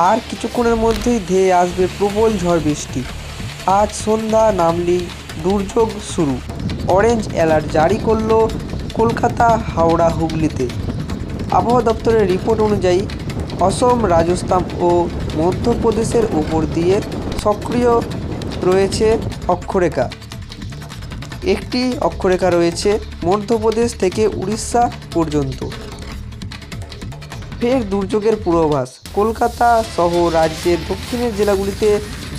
আর কিছুক্ষণের মধ্যেই ধেয়ে আসবে প্রবল ঝড় বৃষ্টি। আজ সন্ধ্যা নামলেই দুর্যোগ শুরু। অরেঞ্জ অ্যালার্ট জারি করল কলকাতা, হাওড়া, হুগলিতে। আবহাওয়া দপ্তরের রিপোর্ট অনুযায়ী অসম, রাজস্থান ও মধ্যপ্রদেশের উপর দিয়ে সক্রিয় রয়েছে অক্ষরেখা। একটি অক্ষরেখা রয়েছে মধ্যপ্রদেশ থেকে উড়িষ্যা পর্যন্ত। ফের দুর্যোগের পূর্বাভাস। কলকাতা সহ রাজ্যের দক্ষিণের জেলাগুলিতে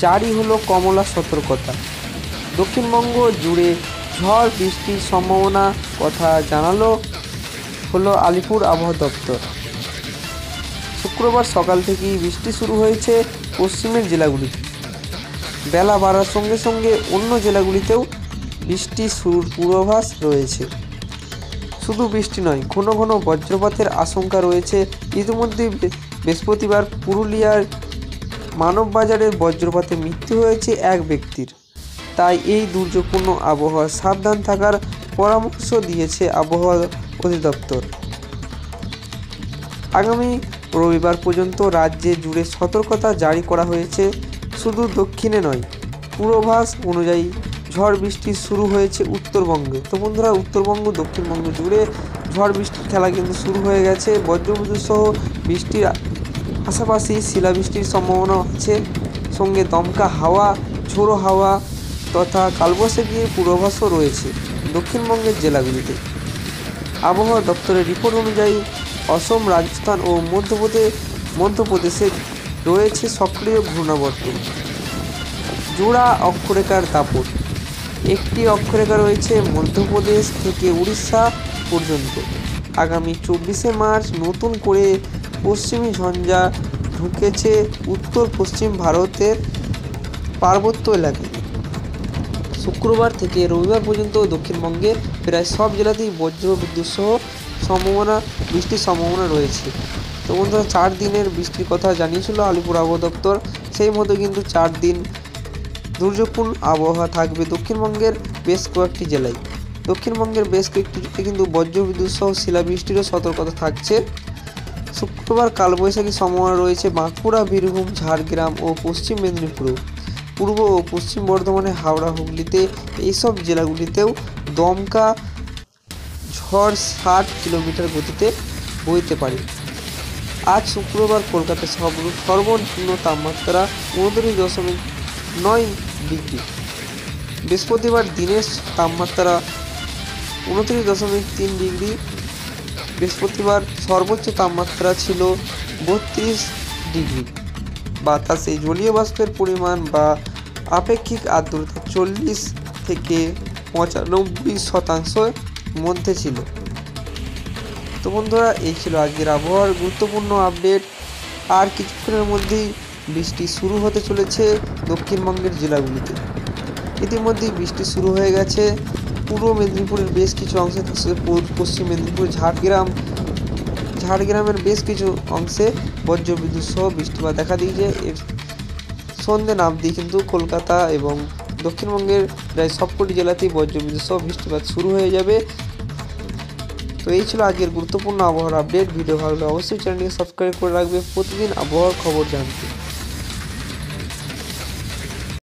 জারি হলো কমলা সতর্কতা। দক্ষিণবঙ্গ জুড়ে ঝড় বৃষ্টির সম্ভাবনা কথা জানালো আলিপুর আবহাওয়া দপ্তর। শুক্রবার সকাল থেকেই বৃষ্টি শুরু হয়েছে পশ্চিমের জেলাগুলিতে। বেলা বাড়ার সঙ্গে সঙ্গে অন্য জেলাগুলিতেও বৃষ্টি শুরুর পূর্বাভাস রয়েছে। শুধু বৃষ্টি নয়, ঘন ঘন বজ্রপাতের আশঙ্কা রয়েছে। ইতিমধ্যে বৃহস্পতিবার পুরুলিয়ার মানববাজারের বজ্রপাতে মৃত্যু হয়েছে এক ব্যক্তির। তাই এই দুর্যোগপূর্ণ আবহাওয়া সাবধান থাকার পরামর্শ দিয়েছে আবহাওয়া অধিদপ্তর। আগামী রবিবার পর্যন্ত রাজ্যে জুড়ে সতর্কতা জারি করা হয়েছে। শুধু দক্ষিণে নয়, পূর্বাভাস অনুযায়ী ঝড় বৃষ্টি শুরু হয়েছে উত্তরবঙ্গে। তো বন্ধুরা, উত্তরবঙ্গ দক্ষিণবঙ্গ জুড়ে ঝড় বৃষ্টির খেলা কিন্তু শুরু হয়ে গেছে। বজ্রবিদ্যুৎ সহ বৃষ্টির পাশাপাশি শিলাবৃষ্টির সম্ভাবনা আছে। সঙ্গে দমকা হাওয়া, ঝোড়ো হাওয়া তথা কালবৈশাখীর পূর্বাভাসও রয়েছে দক্ষিণবঙ্গের জেলাগুলিতে। আবহাওয়া দপ্তরের রিপোর্ট অনুযায়ী অসম, রাজস্থান ও মধ্যপ্রদেশে রয়েছে সক্রিয় ঘূর্ণাবর্ত। জোড়া অক্ষরেখার দাপট। একটি অক্ষরেখা রয়েছে মধ্যপ্রদেশ থেকে উড়িষ্যা পর্যন্ত। আগামী 24শে মার্চ নতুন করে পশ্চিমী ঝঞ্ঝা ঢুকেছে উত্তর পশ্চিম ভারতের পার্বত্য এলাকায়। শুক্রবার থেকে রবিবার পর্যন্ত দক্ষিণবঙ্গের প্রায় সব জেলাতেই বজ্রবিদ্যুৎ সহ বৃষ্টির সম্ভাবনা রয়েছে। তো বন্ধুরা, 4 দিনের বৃষ্টির কথা জানিয়েছিল আলিপুর আবহাওয়া দপ্তর। সেই মতো কিন্তু 4 দিন দুর্যোগপূর্ণ আবহাওয়া থাকবে দক্ষিণবঙ্গের বেশ কয়েকটি জেলায়। দক্ষিণবঙ্গের বেশ কয়েকটি জেলায় কিন্তু বজ্রবিদ্যুৎ সহ শিলাবৃষ্টিরও সতর্কতা থাকছে। শুক্রবার কালবৈশাখীর সম্ভাবনা রয়েছে বাঁকুড়া, বীরভূম, ঝাড়গ্রাম ও পশ্চিম মেদিনীপুর, পূর্ব ও পশ্চিম বর্ধমানে, হাওড়া, হুগলিতে এইসব জেলাগুলিতেও দমকা ঝড় 60 কিলোমিটার গতিতে বইতে পারে। আজ শুক্রবার কলকাতায় সর্বনিম্ন তাপমাত্রা 29.9 ডিগ্রি। বৃহস্পতিবার দিনের তাপমাত্রা 29.3 ডিগ্রি। বৃহস্পতিবার সর্বোচ্চ তাপমাত্রা ছিল 32 ডিগ্রি। বাতাসে জলীয় বাষ্পের পরিমাণ বা আপেক্ষিক আর্দ্রতা 40 থেকে 95% মধ্যে ছিল। তো বন্ধুরা, এই ছিল আজকের আবহাওয়ার গুরুত্বপূর্ণ আপডেট। আর কিছুক্ষণের মধ্যেই বৃষ্টি শুরু হতে চলেছে দক্ষিণবঙ্গের জেলাগুলিতে। ইতিমধ্যেই বৃষ্টি শুরু হয়ে গেছে পূর্ব মেদিনীপুরের বেশ কিছু অংশে, পশ্চিম মেদিনীপুর, ঝাড়গ্রামের বেশ কিছু অংশে বজ্রবিদ্যুৎ সহ বৃষ্টিপাত দেখা দিয়েছে। এর সন্ধ্যে নামতেই কিন্তু কলকাতা এবং দক্ষিণবঙ্গের প্রায় সবকটি জেলাতেই বজ্রবিদ্যুৎ সহ বৃষ্টিপাত শুরু হয়ে যাবে। তো এই ছিল আজকের গুরুত্বপূর্ণ আবহাওয়ার আপডেট। ভিডিও ভালো লাগলে অবশ্যই চ্যানেলটিকে সাবস্ক্রাইব করে রাখবে প্রতিদিন আবহাওয়ার খবর জানতে।